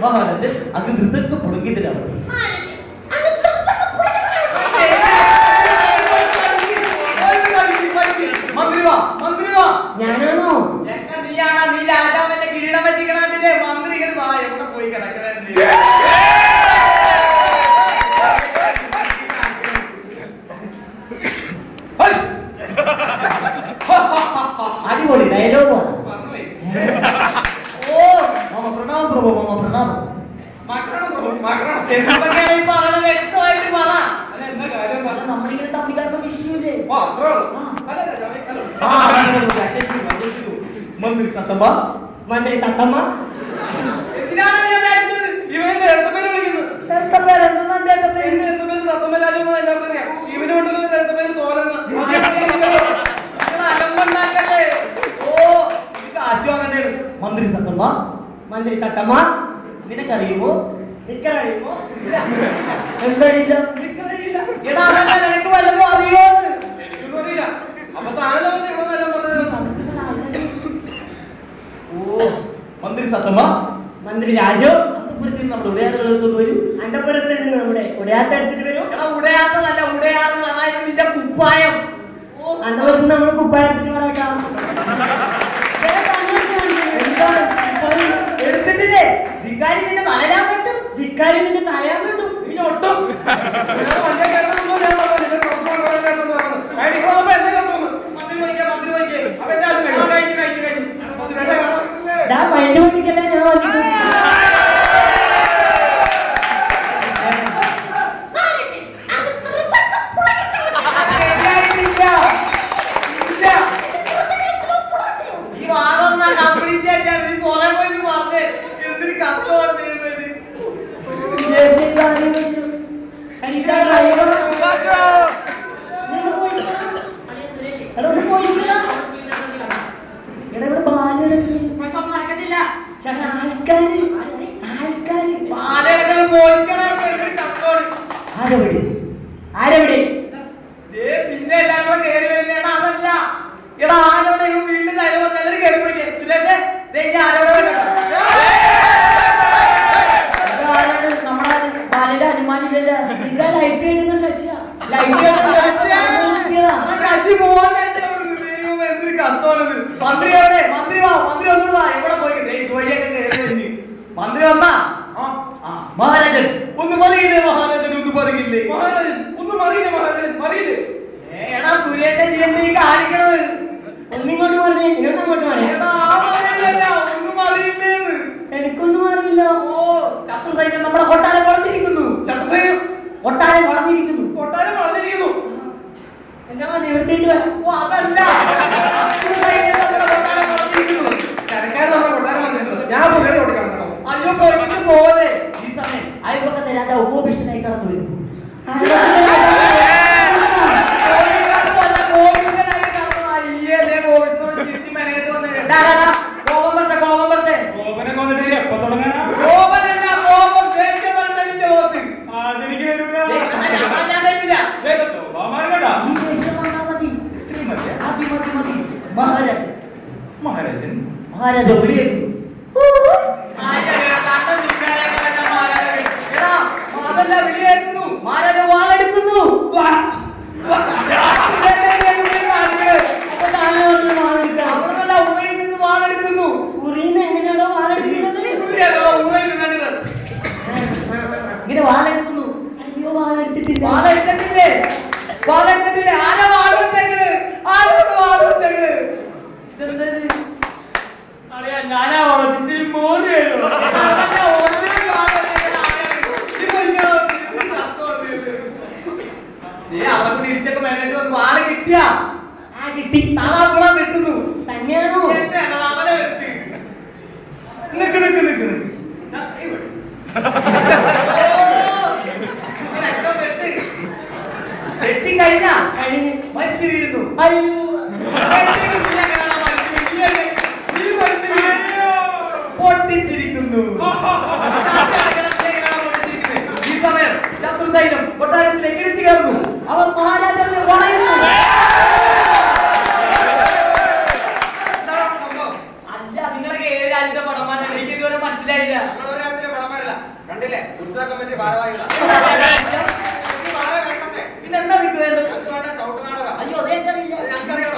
മഹാരാജൻ അങ്ങ് ധൃതൊക്കെ പുറകിതരാവട്ടെ. ഞാനാണോ? നീ രാജാവന്റെ കിരീടം പറ്റിക്കണേ. മന്ത്രികൾ വാ, എവിടെ പോയി കിടക്കണേ? അടിപൊളി ഡയലോഗാണ്. ഓ മാമ പ്രണാമം പ്രഭു, മാമ പ്രണാമം. വ്യക്തമായിട്ട് പറ. നമ്മളിങ്ങനെ തമ്മിക്കാർക്ക് വിഷയമില്ലേ? മന്ത്രി സത്തമ്മ, മന്ത്രി തത്തമ്മ. എന്തിനാണ് ഇവന്റെ രണ്ടു പേര് വിളിക്കുന്നത്. ഇവനോട്ടുള്ള രണ്ടു പേര് തോലെന്ന്. മന്ത്രി സത്തമ്മ, മന്ത്രി തത്തമ്മ. നിനക്കറിയുമോ? നിക്കറിയുമോ? എന്തറിയില്ല? നിനക്ക് വല്ലതും അറിയോ? എനിക്കൊന്നും അറിയില്ല. അപ്പൊ താഴെ ഓ മന്ത്രി സത്തമ്മ, മന്ത്രി രാജു. അന്തപുരത്തിൽ നമ്മുടെ ഉടയാത്തകൾ എടുത്തോണ്ട് വരും. അന്തപുരത്തിൽ നിന്ന് നമ്മുടെ ഉടയാത്ത എടുത്തിട്ട് വരും. ഉടയാത്തതല്ല, ഉടയാറ്. അതായത് നിന്റെ കുപ്പായം. അന്തപുരത്തിൽ നമ്മൾ കുപ്പായത്തിന് പറയാം. എടുത്തിട്ടില്ലേ? ധിക്കാരി നിന്നെ തലയാൻ പറ്റും. ധിക്കാരി നിന്നെ തലയാൻ പറ്റും. ഒട്ടും വണ്ടി ഓടിക്കല്ലേ ഞാൻ വന്നിട്ട്. ഈ വാദം കംപ്ലീറ്റ് ആയിട്ടാണ് നീ പോലെ പോയി പറഞ്ഞേ. എന്തൊരു കത്തോടെ പിന്നെ എല്ലാരും കൂടെ കയറി വരുന്നതാണ്. അതല്ല എടാ, ആരോടെയും വീണ്ടും തലവർ എല്ലാവരും കയറി പോയി. നമ്മുടെ ബാലയുടെ അനുമാനിക്കല്ല. ലൈറ്റ് കിട്ടുന്ന സസ്യ മന്ത്രി എവിടെ? മന്ത്രി വാ, മന്ത്രി ഒന്നും വാ. എവിടെ പോയി? ഇതുവഴിയൊക്കെ കയറി. മന്ത്രി വന്നാ മഹാരാജൻ ഒന്നും അറിയില്ലേ? മഹാരാജൻ ഒന്നും പറയില്ലേ? മഹാരാജൻ ഒന്നും അറിയില്ല. മഹാരാജൻ അറിയില്ലേ? ഏടാ തുര്യന്റെ ജീവൻ ഈ കാണിക്കണത്. ഒന്നിങ്ങോട്ട് പറഞ്ഞേ, ഇങ്ങോട്ട് അങ്ങോട്ട് പറഞ്ഞേ. ഒന്നും അറിയില്ലേന്ന്. എനിക്കൊന്നും അറിയില്ല. ഓ ശത്രു സൈന്യം നമ്മുടെ കൊട്ടാരം വളർന്നിരിക്കുന്നു. ശത്രുസൈന്യം കൊട്ടാരം വളർന്നിരിക്കുന്നു. കൊട്ടാരം വളർന്നിരിക്കുന്നു. എന്താ നിവർത്തിയിട്ട് വരാം. ഓ അതല്ല, ശത്രു സൈന്യം നമ്മുടെ കൊട്ടാരം വളർന്നിരിക്കുന്നു. ചരക്കാരൻ നമ്മുടെ കൊട്ടാരം വളർന്നിരിക്കുന്നു. ഞാൻ പുള്ളിയുടെ കൊടുക്കണം. അയ്യോ പൊളിഞ്ഞു പോലെ. ഈ സമയം അയൽപക്കത്തെ രാജാവ് ഉപഭീഷണായി കടന്നു വരുന്നു. ഗോപനെ കൊന്നിട്ട് എപ്പോ തുടങ്ങാനാ? മഹാരാജൻ മഹാരാജ വിളിയേക്കുന്നു. അതല്ല വിളിയേക്കുന്നു. മഹാരാജ വാളെടുക്കുന്നു. അവിടുന്നല്ല ഉറയിൽ നിന്ന് വാളെടുക്കുന്നു. ഉറിന്ന് എങ്ങനെയാണോ വാളെടുക്കുന്നത്? ഇങ്ങനെ വാളെടുക്കുന്നു. അയ്യോ വാളെടുത്തിട്ടില്ല. വാളെടുത്തിട്ടില്ലേ? വാളെടുത്തിട്ടില്ലേ? ആരാ വാളെടുത്തേക്കണ്? ആരോട് വാളെടുത്തേക്കണ്? അറിയാ ഞാനാ വളർത്തി മോനെയോ വാള് കിട്ടിയ കിട്ടി. തളാപ്പുളം വെട്ടുന്നു. തന്നെയാണോ? അവനെ വെട്ട്. നിക്ക് നിക്ക് നിക്ക് നിക്ക്. വെട്ടി കഴിഞ്ഞ മരിച്ചു വീഴുന്നു. പൊട്ടിച്ചിരിക്കുന്നു. ഈ സമയം ശത്രു സൈന്യം കൊട്ടാരത്തിലേക്ക് എത്തിച്ചു കയറുന്നു. അവർ മഹാരാജാവിനെ വളയുന്നു. അല്ല നിങ്ങളൊക്കെ ഏത് രാജ്യത്തെ പടമാനാണ്? എനിക്ക് ഇതുവരെ മനസ്സിലായില്ല. പിന്നെ എന്താ നിൽക്ക് വേണ്ടത്? അയ്യോ അതേ ഞങ്ങൾക്കറിയാം.